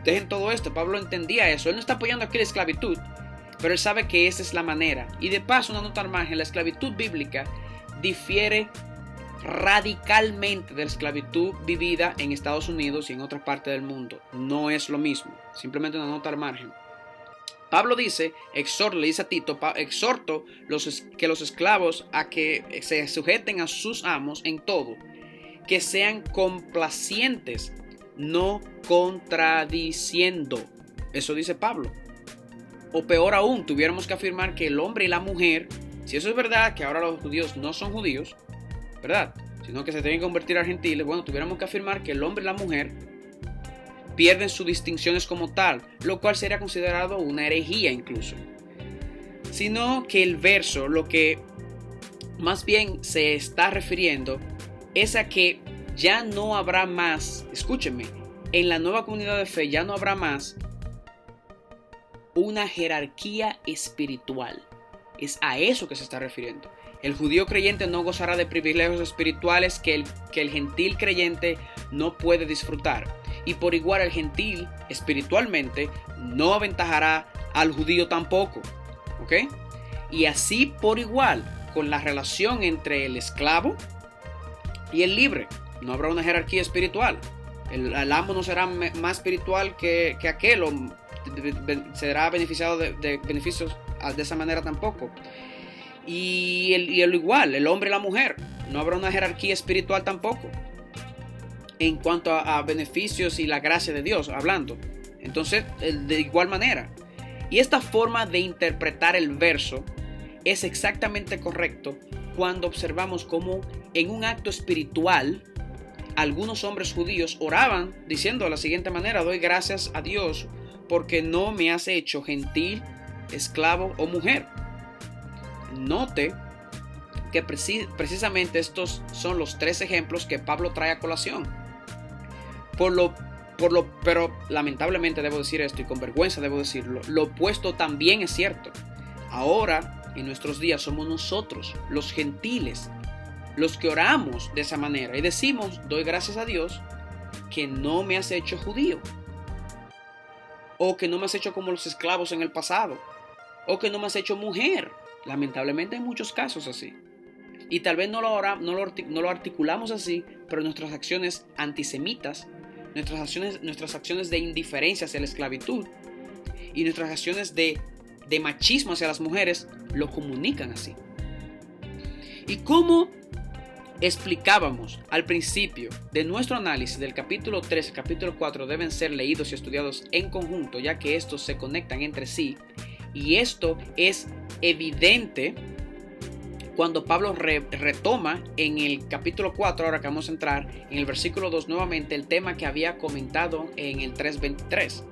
dejen todo esto. Pablo entendía eso. Él no está apoyando aquí la esclavitud, pero él sabe que esa es la manera. Y de paso, una nota al margen: la esclavitud bíblica difiere radicalmente de la esclavitud vivida en Estados Unidos y en otras partes del mundo. No es lo mismo. Simplemente una nota al margen. Pablo dice, le dice a Tito: exhorto que los esclavos a que se sujeten a sus amos en todo, que sean complacientes, no contradiciendo. Eso dice Pablo. O peor aún, tuviéramos que afirmar que el hombre y la mujer, si eso es verdad, que ahora los judíos no son judíos, ¿verdad?, sino que se tienen que convertir a gentiles, bueno, tuviéramos que afirmar que el hombre y la mujer pierden sus distinciones como tal, lo cual sería considerado una herejía incluso. Sino que el verso lo que más bien se está refiriendo es a que ya no habrá más, escúchenme, en la nueva comunidad de fe ya no habrá más una jerarquía espiritual. Es a eso que se está refiriendo. El judío creyente no gozará de privilegios espirituales que el gentil creyente no puede disfrutar. Y por igual el gentil espiritualmente no aventajará al judío tampoco. ¿Ok? Y así por igual con la relación entre el esclavo y el libre. No habrá una jerarquía espiritual. El amo no será más espiritual que aquel, o será beneficiado de beneficios de esa manera tampoco. Y el igual, el hombre y la mujer, no habrá una jerarquía espiritual tampoco en cuanto a beneficios y la gracia de Dios hablando. Entonces, de igual manera. Y esta forma de interpretar el verso es exactamente correcto cuando observamos cómo en un acto espiritual algunos hombres judíos oraban diciendo de la siguiente manera: doy gracias a Dios porque no me has hecho gentil, esclavo o mujer. Note que precisamente estos son los 3 ejemplos que Pablo trae a colación. Pero lamentablemente debo decir esto, y con vergüenza debo decirlo, lo opuesto también es cierto. Ahora, en nuestros días, somos nosotros, los gentiles, los que oramos de esa manera y decimos: doy gracias a Dios que no me has hecho judío, o que no me has hecho como los esclavos en el pasado, o que no me has hecho mujer. Lamentablemente hay muchos casos así. Y tal vez no lo articulamos así, pero nuestras acciones antisemitas, nuestras acciones de indiferencia hacia la esclavitud y nuestras acciones de machismo hacia las mujeres lo comunican así. ¿Y cómo explicábamos al principio de nuestro análisis del capítulo 3 y capítulo 4 deben ser leídos y estudiados en conjunto, ya que estos se conectan entre sí? Y esto es evidente cuando Pablo retoma en el capítulo 4, ahora que vamos a entrar en el versículo 2 nuevamente, el tema que había comentado en el 3:23.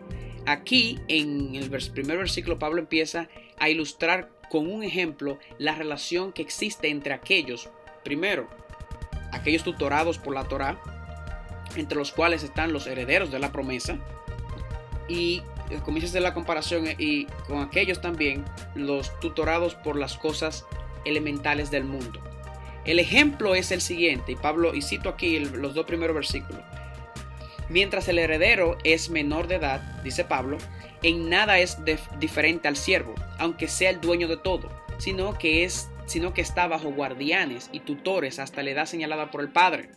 Aquí en el primer versículo Pablo empieza a ilustrar con un ejemplo la relación que existe entre aquellos, primero, aquellos tutorados por la Torá, entre los cuales están los herederos de la promesa, y comienza a hacer la comparación y con aquellos también, los tutorados por las cosas elementales del mundo. El ejemplo es el siguiente, y cito aquí los dos primeros versículos. Mientras el heredero es menor de edad, dice Pablo, en nada es diferente al siervo, aunque sea el dueño de todo, sino que está bajo guardianes y tutores hasta la edad señalada por el padre.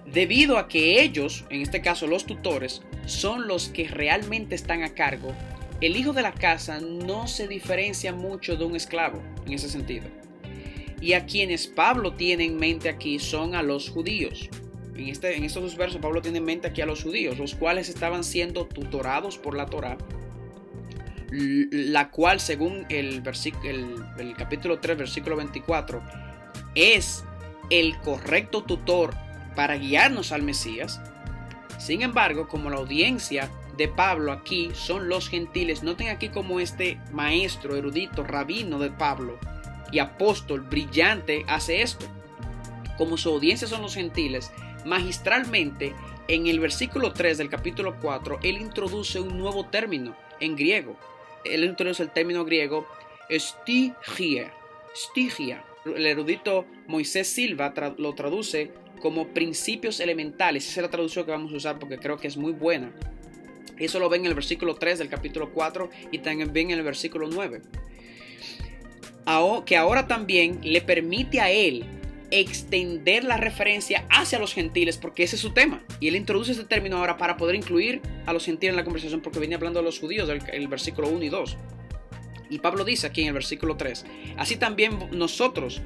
Debido a que ellos, en este caso los tutores, son los que realmente están a cargo, el hijo de la casa no se diferencia mucho de un esclavo en ese sentido. Y a quienes Pablo tiene en mente aquí son a los judíos. En estos dos versos Pablo tiene en mente aquí a los judíos, los cuales estaban siendo tutorados por la Torá, la cual según el capítulo 3, versículo 24, es el correcto tutor para guiarnos al Mesías. Sin embargo, como la audiencia de Pablo aquí son los gentiles, noten aquí como este maestro, erudito, rabino de Pablo y apóstol brillante hace esto. Como su audiencia son los gentiles, magistralmente en el versículo 3 del capítulo 4, él introduce un nuevo término en griego. Él introduce el término griego stigia. El erudito Moisés Silva lo traduce como principios elementales. Esa es la traducción que vamos a usar porque creo que es muy buena. Eso lo ven en el versículo 3 del capítulo 4 y también ven en el versículo 9. Que ahora también le permite a él extender la referencia hacia los gentiles porque ese es su tema. Y él introduce este término ahora para poder incluir a los gentiles en la conversación porque venía hablando de los judíos del el versículo 1 y 2. Y Pablo dice aquí en el versículo 3, así también nosotros,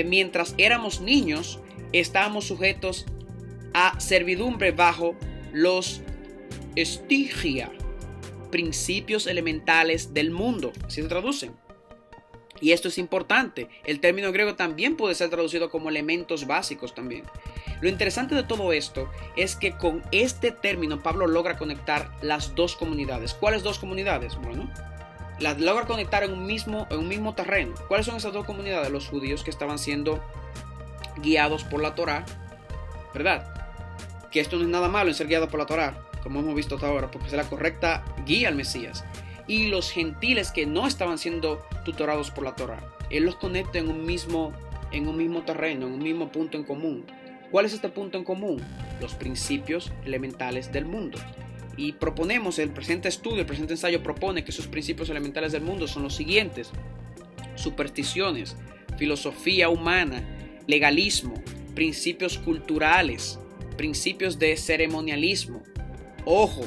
mientras éramos niños, estábamos sujetos a servidumbre bajo los stigia, principios elementales del mundo. Así se traducen. Y esto es importante. El término griego también puede ser traducido como elementos básicos también. Lo interesante de todo esto es que con este término Pablo logra conectar las dos comunidades. ¿Cuáles dos comunidades? Bueno, las logra conectar en un mismo terreno. ¿Cuáles son esas dos comunidades? Los judíos que estaban siendo guiados por la Torá, ¿verdad? Que esto no es nada malo en ser guiado por la Torá, como hemos visto hasta ahora, porque es la correcta guía al Mesías. Y los gentiles que no estaban siendo tutorados por la Torá. Él los conecta en un mismo terreno, en un mismo punto en común. ¿Cuál es este punto en común? Los principios elementales del mundo. Y proponemos, el presente ensayo propone que esos principios elementales del mundo son los siguientes: supersticiones, filosofía humana, legalismo, principios culturales, principios de ceremonialismo. Ojo,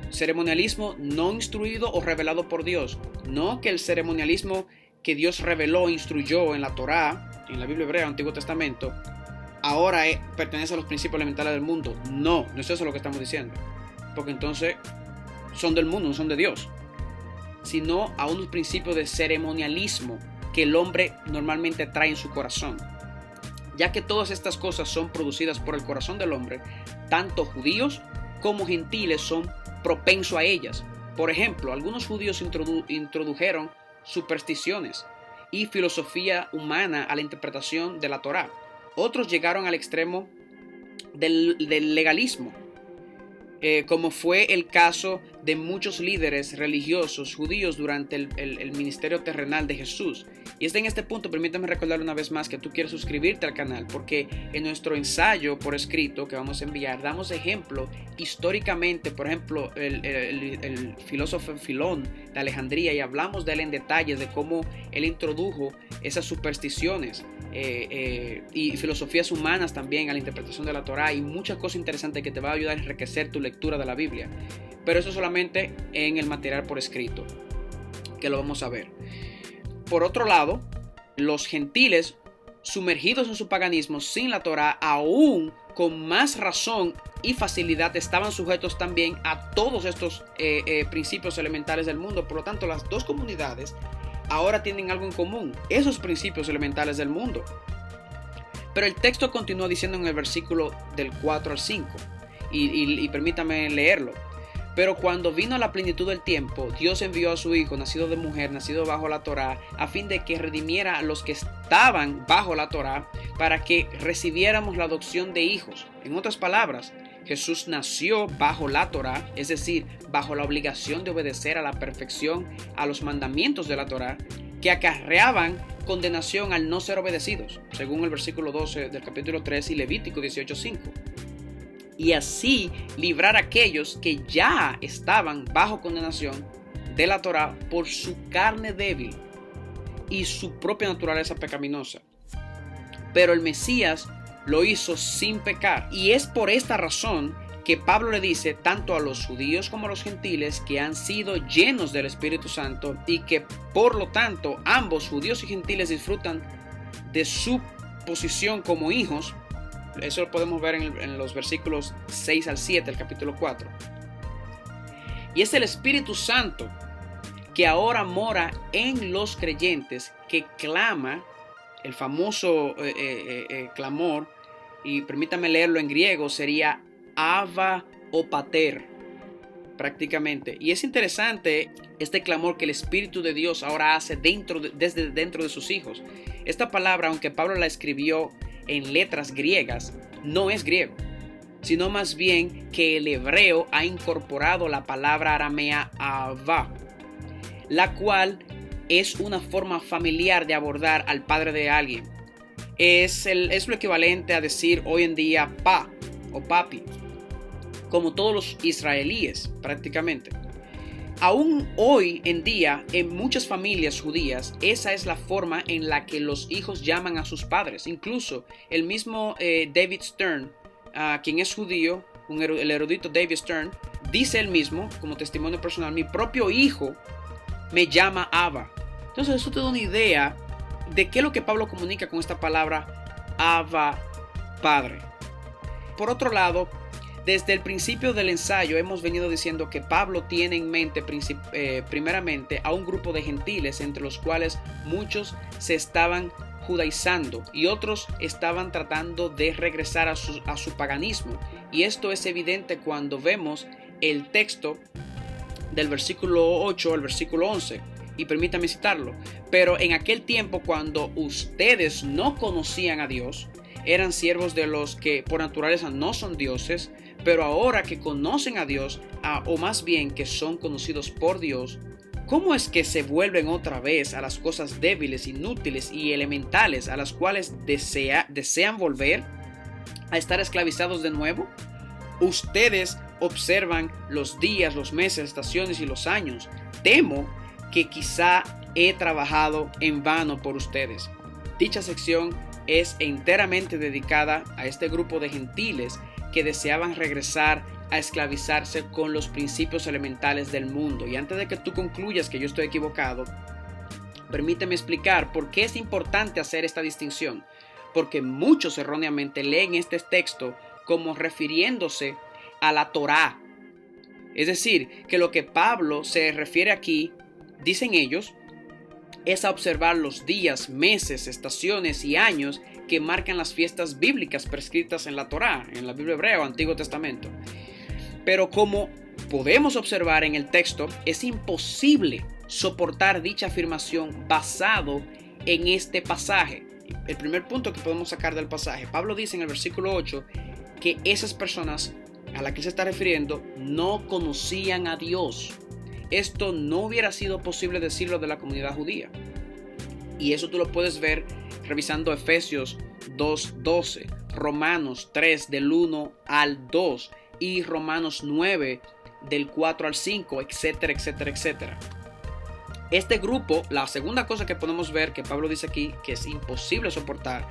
ceremonialismo no instruido o revelado por Dios. No que el ceremonialismo que Dios reveló e instruyó en la Torá, en la Biblia hebrea, Antiguo Testamento, ahora pertenece a los principios elementales del mundo. No es eso lo que estamos diciendo. Porque entonces son del mundo, no son de Dios. Sino a unos principios de ceremonialismo que el hombre normalmente trae en su corazón. Ya que todas estas cosas son producidas por el corazón del hombre, tanto judíos como gentiles son propensos a ellas. Por ejemplo, algunos judíos introdujeron supersticiones y filosofía humana a la interpretación de la Torá. Otros llegaron al extremo del legalismo, como fue el caso de muchos líderes religiosos judíos durante el ministerio terrenal de Jesús. Y en este punto permítame recordar una vez más que tú quieres suscribirte al canal, porque en nuestro ensayo por escrito que vamos a enviar damos ejemplo históricamente, por ejemplo el filósofo Filón de Alejandría, y hablamos de él en detalles de cómo él introdujo esas supersticiones y filosofías humanas también a la interpretación de la Torá, y muchas cosas interesantes que te van a ayudar a enriquecer tu lectura de la Biblia. Pero eso solamente en el material por escrito, que lo vamos a ver. Por otro lado, los gentiles sumergidos en su paganismo sin la Torá, aún con más razón y facilidad estaban sujetos también a todos estos principios elementales del mundo. Por lo tanto, las dos comunidades ahora tienen algo en común: esos principios elementales del mundo. Pero el texto continúa diciendo en el versículo del 4 al 5, y permítame leerlo. Pero cuando vino la plenitud del tiempo, Dios envió a su Hijo, nacido de mujer, nacido bajo la Torá, a fin de que redimiera a los que estaban bajo la Torá, para que recibiéramos la adopción de hijos. En otras palabras, Jesús nació bajo la Torá, es decir, bajo la obligación de obedecer a la perfección a los mandamientos de la Torá, que acarreaban condenación al no ser obedecidos, según el versículo 12 del capítulo 3 y Levítico 18:5. Y así librar a aquellos que ya estaban bajo condenación de la Torá por su carne débil y su propia naturaleza pecaminosa. Pero el Mesías lo hizo sin pecar, y es por esta razón que Pablo le dice tanto a los judíos como a los gentiles que han sido llenos del Espíritu Santo y que por lo tanto ambos, judíos y gentiles, disfrutan de su posición como hijos. Eso lo podemos ver en los versículos 6 al 7 del capítulo 4. Y es el Espíritu Santo que ahora mora en los creyentes, que clama el famoso clamor, y permítame leerlo en griego, sería Abba o Pater, prácticamente. Y es interesante este clamor que el Espíritu de Dios ahora hace desde dentro de sus hijos. Esta palabra, aunque Pablo la escribió en letras griegas, no es griego, sino más bien que el hebreo ha incorporado la palabra aramea Abba, la cual es una forma familiar de abordar al padre de alguien. Es lo equivalente a decir hoy en día pa o papi, como todos los israelíes prácticamente. Aún hoy en día, en muchas familias judías, esa es la forma en la que los hijos llaman a sus padres. Incluso el mismo David Stern, quien es judío, el erudito David Stern, dice él mismo, como testimonio personal, mi propio hijo me llama Abba. Entonces eso te da una idea de qué es lo que Pablo comunica con esta palabra Abba, Padre. Por otro lado, desde el principio del ensayo hemos venido diciendo que Pablo tiene en mente primeramente a un grupo de gentiles, entre los cuales muchos se estaban judaizando y otros estaban tratando de regresar a su paganismo. Y esto es evidente cuando vemos el texto del versículo 8 al versículo 11. Y permítame citarlo. Pero en aquel tiempo, cuando ustedes no conocían a Dios, eran siervos de los que por naturaleza no son dioses, pero ahora que conocen a Dios, o más bien que son conocidos por Dios, ¿cómo es que se vuelven otra vez a las cosas débiles, inútiles y elementales a las cuales desean volver a estar esclavizados de nuevo? Ustedes observan los días, los meses, estaciones y los años. Temo que quizá he trabajado en vano por ustedes. Dicha sección es enteramente dedicada a este grupo de gentiles que deseaban regresar a esclavizarse con los principios elementales del mundo. Y antes de que tú concluyas que yo estoy equivocado, permíteme explicar por qué es importante hacer esta distinción. Porque muchos erróneamente leen este texto como refiriéndose a la Torá. Es decir, que lo que Pablo se refiere aquí, dicen ellos, es a observar los días, meses, estaciones y años que marcan las fiestas bíblicas prescritas en la Torá, en la Biblia hebrea o Antiguo Testamento. Pero como podemos observar en el texto, es imposible soportar dicha afirmación basado en este pasaje. El primer punto que podemos sacar del pasaje, Pablo dice en el versículo 8 que esas personas a las que se está refiriendo no conocían a Dios. Esto no hubiera sido posible decirlo de la comunidad judía. Y eso tú lo puedes ver revisando Efesios 2:12, Romanos 3 del 1 al 2 y Romanos 9 del 4 al 5, etcétera, etcétera, etcétera. Este grupo, la segunda cosa que podemos ver que Pablo dice aquí, que es imposible soportar,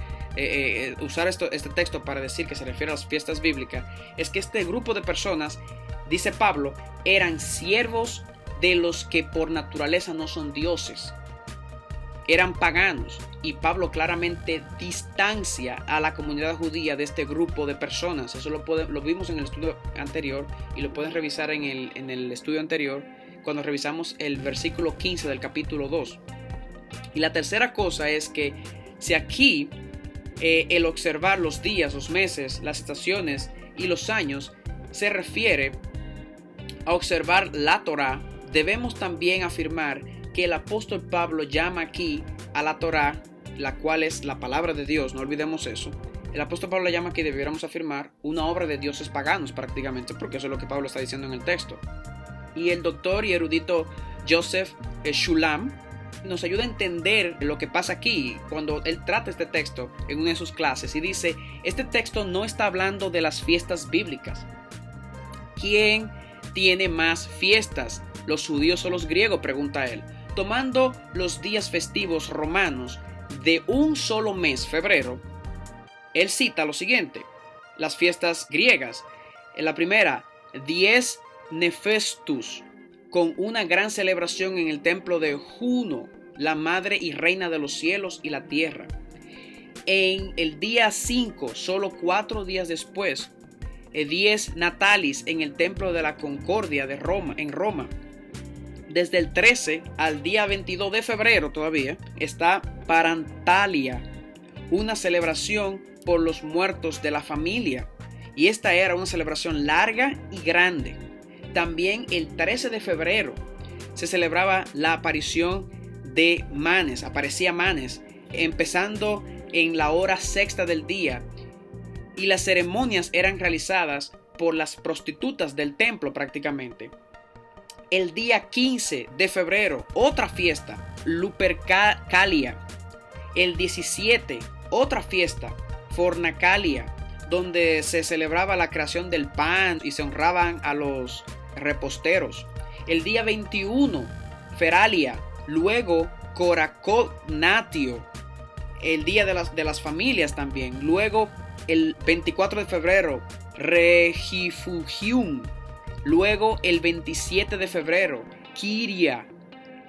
usar este texto para decir que se refiere a las fiestas bíblicas, es que este grupo de personas, dice Pablo, eran siervos de los que por naturaleza no son dioses, eran paganos, y Pablo claramente distancia a la comunidad judía de este grupo de personas. Eso lo vimos en el estudio anterior y lo pueden revisar en el estudio anterior cuando revisamos el versículo 15 del capítulo 2. Y la tercera cosa es que si aquí el observar los días, los meses, las estaciones y los años se refiere a observar la Torá, debemos también afirmar que el apóstol Pablo llama aquí a la Torá, la cual es la palabra de Dios, no olvidemos eso. El apóstol Pablo la llama, que debiéramos afirmar, una obra de dioses paganos prácticamente, porque eso es lo que Pablo está diciendo en el texto. Y el doctor y erudito Joseph Shulam nos ayuda a entender lo que pasa aquí cuando él trata este texto en una de sus clases y dice: este texto no está hablando de las fiestas bíblicas. ¿Quién tiene más fiestas, los judíos o los griegos?, pregunta él. Tomando los días festivos romanos de un solo mes, febrero, él cita lo siguiente: las fiestas griegas. En la primera, Dies Nefestus, con una gran celebración en el templo de Juno, la madre y reina de los cielos y la tierra. En el día 5, solo 4 días después, Dies Natalis, en el templo de la Concordia de Roma, en Roma. Desde el 13 al día 22 de febrero todavía está Parantalia, una celebración por los muertos de la familia. Y esta era una celebración larga y grande. También el 13 de febrero se celebraba la aparición de Manes, aparecía Manes, empezando en la hora sexta del día, y las ceremonias eran realizadas por las prostitutas del templo prácticamente. El día 15 de febrero, otra fiesta, Lupercalia. El 17, otra fiesta, Fornacalia, donde se celebraba la creación del pan y se honraban a los reposteros. El día 21, Feralia. Luego, Coraconatio, el día de las familias también. Luego, el 24 de febrero, Regifugium. Luego, el 27 de febrero, Kyria.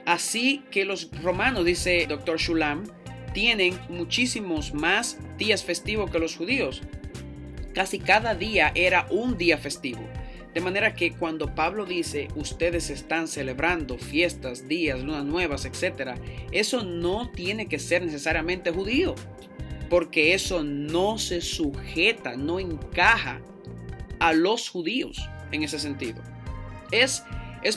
Así que los romanos, dice Dr. Shulam, tienen muchísimos más días festivos que los judíos. Casi cada día era un día festivo. De manera que cuando Pablo dice: ustedes están celebrando fiestas, días, lunas nuevas, etc., eso no tiene que ser necesariamente judío, porque eso no se sujeta, no encaja a los judíos en ese sentido. Es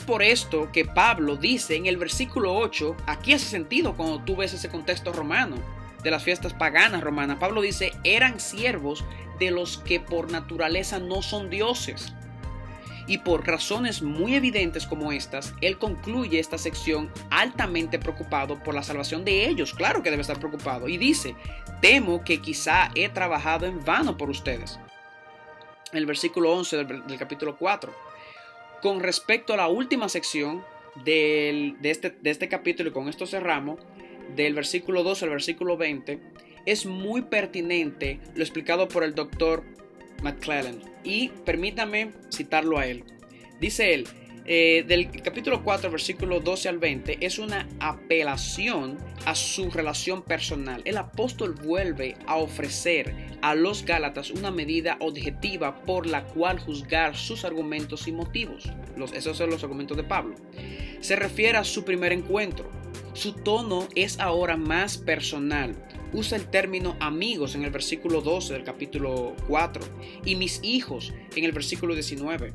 por esto que Pablo dice en el versículo 8, aquí hace sentido cuando tú ves ese contexto romano, de las fiestas paganas romanas. Pablo dice: eran siervos de los que por naturaleza no son dioses. Y por razones muy evidentes como estas, él concluye esta sección altamente preocupado por la salvación de ellos. Claro que debe estar preocupado. Y dice: temo que quizá he trabajado en vano por ustedes. En el versículo 11 del capítulo 4. Con respecto a la última sección de este capítulo, y con esto cerramos, del versículo 12 al versículo 20, es muy pertinente lo explicado por el doctor McClellan, y permítame citarlo a él. Dice él, del capítulo 4, versículo 12 al 20, es una apelación a su relación personal. El apóstol vuelve a ofrecer a los Gálatas una medida objetiva por la cual juzgar sus argumentos y motivos. Esos son los argumentos de Pablo. Se refiere a su primer encuentro. Su tono es ahora más personal. Usa el término amigos en el versículo 12 del capítulo 4 y mis hijos en el versículo 19.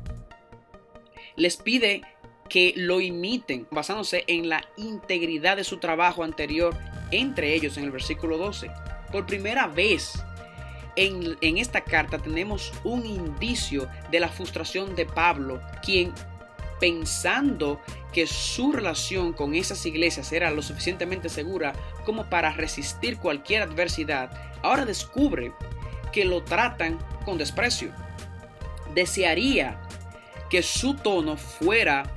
Les pide que lo imiten basándose en la integridad de su trabajo anterior entre ellos en el versículo 12. Por primera vez en esta carta tenemos un indicio de la frustración de Pablo, quien, pensando que su relación con esas iglesias era lo suficientemente segura como para resistir cualquier adversidad, ahora descubre que lo tratan con desprecio. Desearía que su tono fuera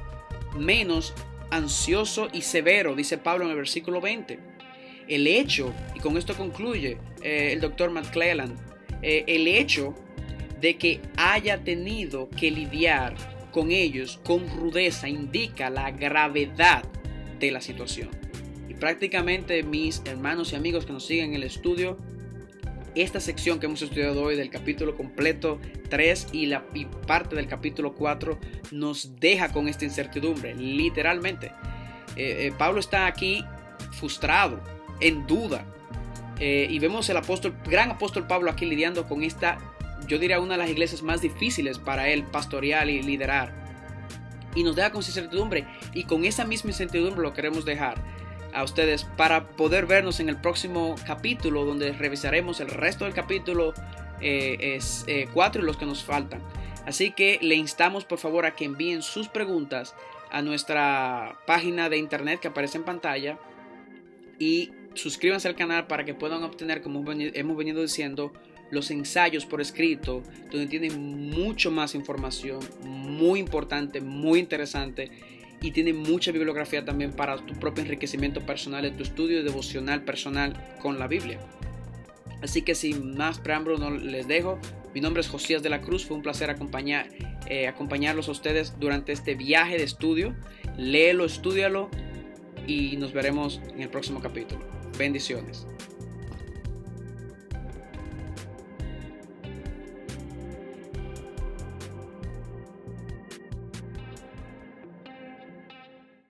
menos ansioso y severo, dice Pablo en el versículo 20. El hecho, y con esto concluye el doctor McClellan, el hecho de que haya tenido que lidiar con ellos con rudeza indica la gravedad de la situación. Y prácticamente, mis hermanos y amigos que nos siguen en el estudio, esta sección que hemos estudiado hoy del capítulo completo 3 y parte del capítulo 4 nos deja con esta incertidumbre, literalmente. Pablo está aquí frustrado, en duda, y vemos el gran apóstol Pablo aquí lidiando con esta, yo diría, una de las iglesias más difíciles para él pastorear y liderar, y nos deja con esa incertidumbre, y con esa misma incertidumbre lo queremos dejar. a ustedes para poder vernos en el próximo capítulo, donde revisaremos el resto del capítulo 4 y los que nos faltan. Así que le instamos por favor a que envíen sus preguntas a nuestra página de internet que aparece en pantalla y suscríbanse al canal para que puedan obtener, como hemos venido diciendo, los ensayos por escrito, donde tienen mucho más información, muy importante, muy interesante, y tiene mucha bibliografía también para tu propio enriquecimiento personal en tu estudio devocional personal con la Biblia. Así que sin más preámbulo no les dejo. Mi nombre es Josías de la Cruz. Fue un placer acompañarlos a ustedes durante este viaje de estudio. Léelo, estúdialo y nos veremos en el próximo capítulo. Bendiciones.